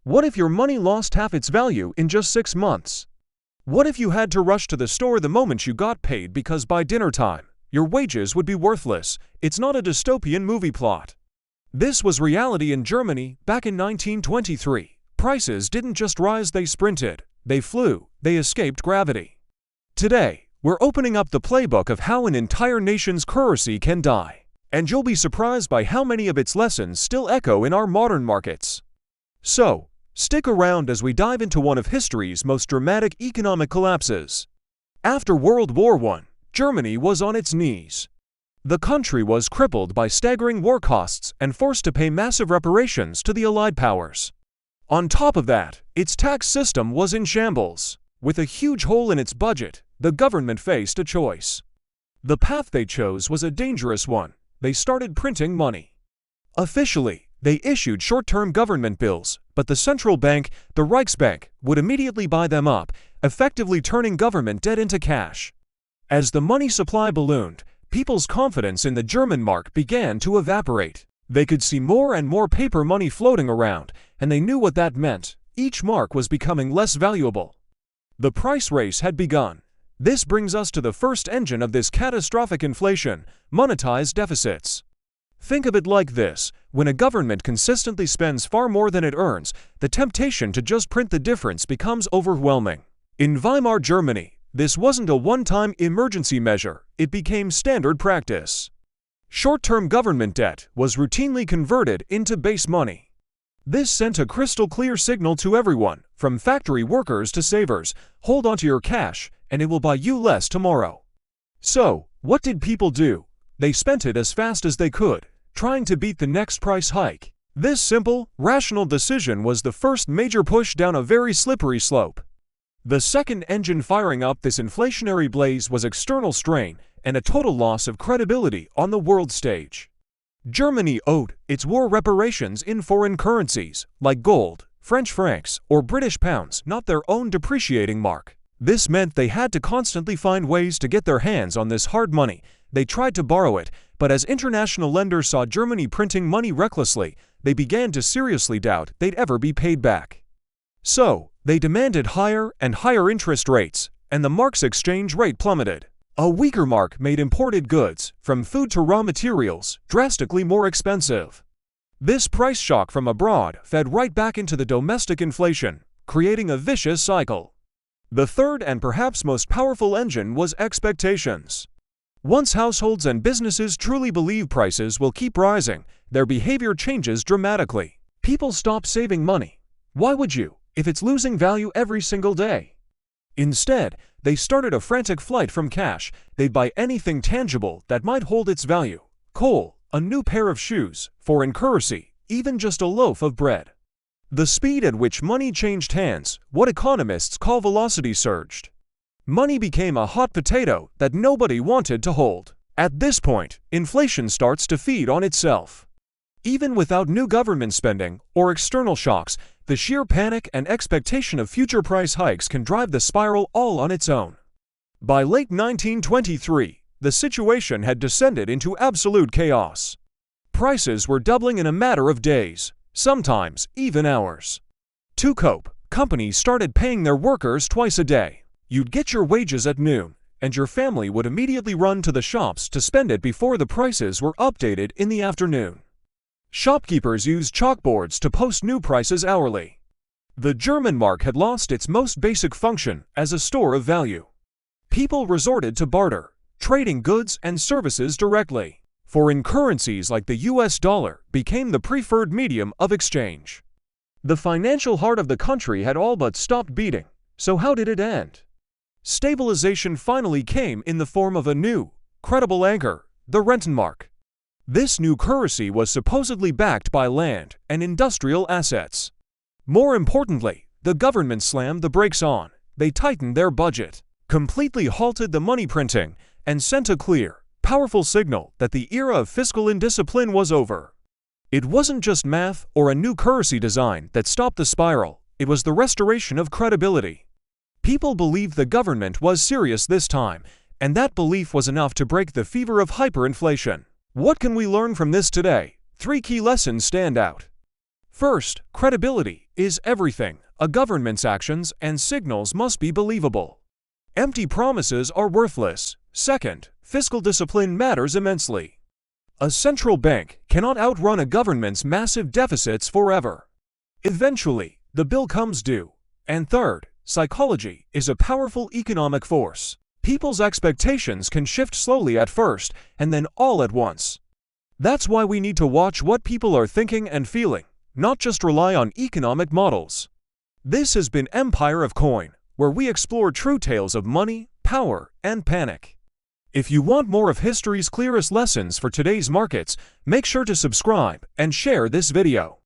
What if your money lost half its value in just 6 months? What if you had to rush to the store the moment you got paid because by dinner time, your wages would be worthless? It's not a dystopian movie plot. This was reality in Germany back in 1923. Prices didn't just rise, they sprinted, they flew, they escaped gravity. Today, we're opening up the playbook of how an entire nation's currency can die. And you'll be surprised by how many of its lessons still echo in our modern markets. So, stick around as we dive into one of history's most dramatic economic collapses. After World War I, Germany was on its knees. The country was crippled by staggering war costs and forced to pay massive reparations to the Allied powers. On top of that, its tax system was in shambles. With a huge hole in its budget, the government faced a choice. The path they chose was a dangerous one. They started printing money. Officially, they issued short-term government bills, but the central bank, the Reichsbank, would immediately buy them up, effectively turning government debt into cash. As the money supply ballooned, people's confidence in the German mark began to evaporate. They could see more and more paper money floating around, and they knew what that meant. Each mark was becoming less valuable. The price race had begun. This brings us to the first engine of this catastrophic inflation: monetized deficits. Think of it like this: when a government consistently spends far more than it earns, the temptation to just print the difference becomes overwhelming. In Weimar Germany, this wasn't a one-time emergency measure, it became standard practice. Short-term government debt was routinely converted into base money. This sent a crystal-clear signal to everyone, from factory workers to savers: hold onto your cash, and it will buy you less tomorrow. So, what did people do? They spent it as fast as they could, trying to beat the next price hike. This simple, rational decision was the first major push down a very slippery slope. The second engine firing up this inflationary blaze was external strain and a total loss of credibility on the world stage. Germany owed its war reparations in foreign currencies, like gold, French francs, or British pounds, not their own depreciating mark. This meant they had to constantly find ways to get their hands on this hard money. They tried to borrow it, but as international lenders saw Germany printing money recklessly, they began to seriously doubt they'd ever be paid back. So, they demanded higher and higher interest rates, and the mark's exchange rate plummeted. A weaker mark made imported goods, from food to raw materials, drastically more expensive. This price shock from abroad fed right back into the domestic inflation, creating a vicious cycle. The third and perhaps most powerful engine was expectations. Once households and businesses truly believe prices will keep rising, their behavior changes dramatically. People stop saving money. Why would you, if it's losing value every single day? Instead, they started a frantic flight from cash. They'd buy anything tangible that might hold its value: coal, a new pair of shoes, foreign currency, even just a loaf of bread. The speed at which money changed hands, what economists call velocity, surged. Money became a hot potato that nobody wanted to hold. At this point, inflation starts to feed on itself. Even without new government spending or external shocks, the sheer panic and expectation of future price hikes can drive the spiral all on its own. By late 1923, the situation had descended into absolute chaos. Prices were doubling in a matter of days, sometimes even hours. To cope, companies started paying their workers twice a day. You'd get your wages at noon, and your family would immediately run to the shops to spend it before the prices were updated in the afternoon. Shopkeepers used chalkboards to post new prices hourly. The German mark had lost its most basic function as a store of value. People resorted to barter, trading goods and services directly. Foreign currencies like the US dollar became the preferred medium of exchange. The financial heart of the country had all but stopped beating. So how did it end? Stabilization finally came in the form of a new, credible anchor: the Rentenmark. This new currency was supposedly backed by land and industrial assets. More importantly, the government slammed the brakes on. They tightened their budget, completely halted the money printing, and sent a clear, powerful signal that the era of fiscal indiscipline was over. It wasn't just math or a new currency design that stopped the spiral, it was the restoration of credibility. People believed the government was serious this time, and that belief was enough to break the fever of hyperinflation. What can we learn from this today? 3 key lessons stand out. First, credibility is everything. A government's actions and signals must be believable. Empty promises are worthless. Second, fiscal discipline matters immensely. A central bank cannot outrun a government's massive deficits forever. Eventually, the bill comes due. And third, psychology is a powerful economic force. People's expectations can shift slowly at first and then all at once. That's why we need to watch what people are thinking and feeling, not just rely on economic models. This has been Empire of Coin, where we explore true tales of money, power, and panic. If you want more of history's clearest lessons for today's markets, make sure to subscribe and share this video.